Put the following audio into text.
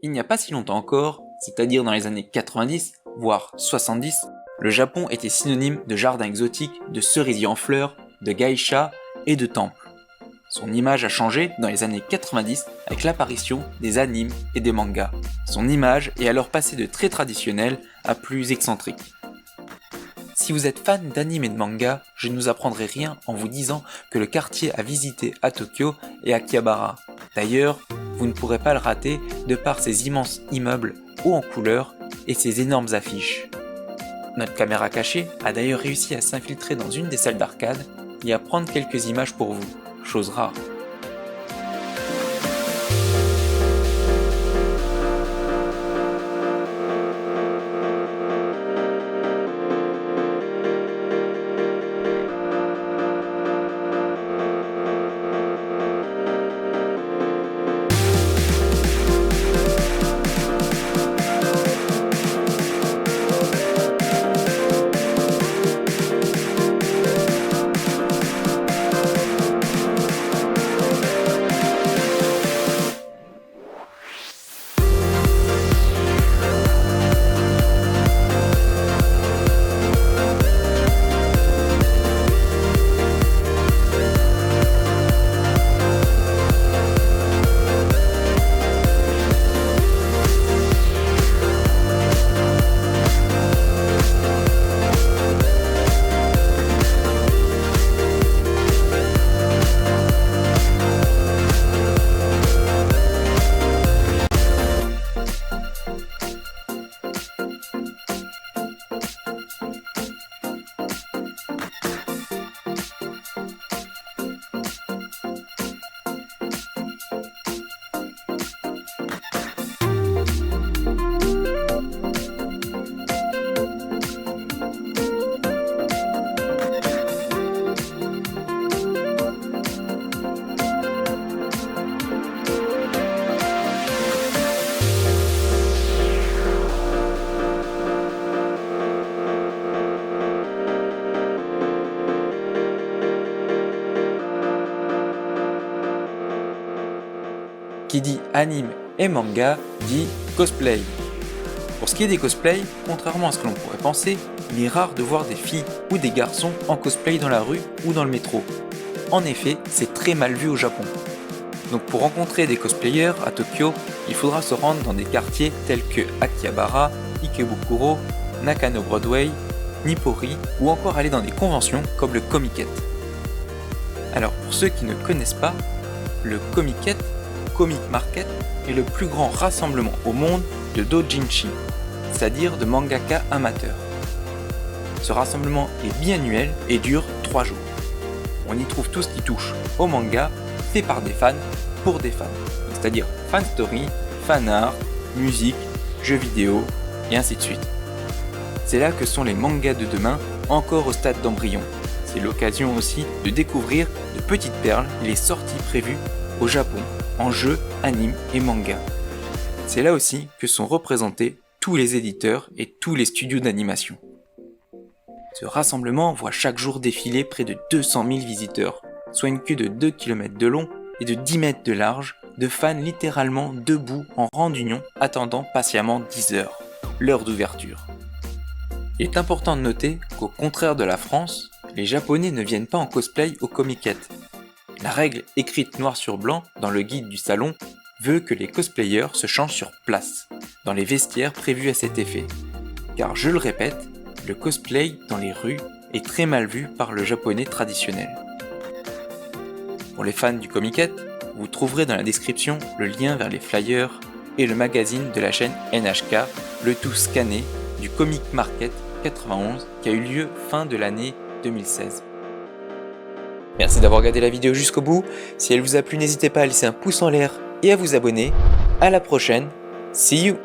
Il n'y a pas si longtemps encore, c'est-à-dire dans les années 90, voire 70, le Japon était synonyme de jardin exotique, de cerisiers en fleurs, de geisha et de temples. Son image a changé dans les années 90 avec l'apparition des animes et des mangas. Son image est alors passée de très traditionnelle à plus excentrique. Si vous êtes fan d'anime et de manga, je ne vous apprendrai rien en vous disant que le quartier à visiter à Tokyo est Akihabara. D'ailleurs, vous ne pourrez pas le rater de par ses immenses immeubles hauts en couleur et ses énormes affiches. Notre caméra cachée a d'ailleurs réussi à s'infiltrer dans une des salles d'arcade et à prendre quelques images pour vous, chose rare. Qui dit anime et manga dit cosplay. Pour ce qui est des cosplays, contrairement à ce que l'on pourrait penser, il est rare de voir des filles ou des garçons en cosplay dans la rue ou dans le métro. En effet, c'est très mal vu au Japon. Donc pour rencontrer des cosplayers à Tokyo, il faudra se rendre dans des quartiers tels que Akihabara, Ikebukuro, Nakano Broadway, Nippori ou encore aller dans des conventions comme le Comiket. Alors pour ceux qui ne connaissent pas, le Comiket, Comic Market, est le plus grand rassemblement au monde de doujinshi, c'est-à-dire de mangaka amateurs. Ce rassemblement est biannuel et dure 3 jours. On y trouve tout ce qui touche au manga, fait par des fans, pour des fans, c'est-à-dire fan story, fan art, musique, jeux vidéo, et ainsi de suite. C'est là que sont les mangas de demain, encore au stade d'embryon. C'est l'occasion aussi de découvrir de petites perles et les sorties prévues au Japon, en jeux, anime et manga. C'est là aussi que sont représentés tous les éditeurs et tous les studios d'animation. Ce rassemblement voit chaque jour défiler près de 200 000 visiteurs, soit une queue de 2 km de long et de 10 mètres de large, de fans littéralement debout en rang d'union attendant patiemment 10 heures, l'heure d'ouverture. Il est important de noter qu'au contraire de la France, les Japonais ne viennent pas en cosplay au Comiket. La règle écrite noir sur blanc dans le guide du salon veut que les cosplayers se changent sur place, dans les vestiaires prévus à cet effet. Car je le répète, le cosplay dans les rues est très mal vu par le japonais traditionnel. Pour les fans du Comiket, vous trouverez dans la description le lien vers les flyers et le magazine de la chaîne NHK, le tout scanné du Comic Market 91 qui a eu lieu fin de l'année 2016. Merci d'avoir regardé la vidéo jusqu'au bout. Si elle vous a plu, n'hésitez pas à laisser un pouce en l'air et à vous abonner. À la prochaine. See you!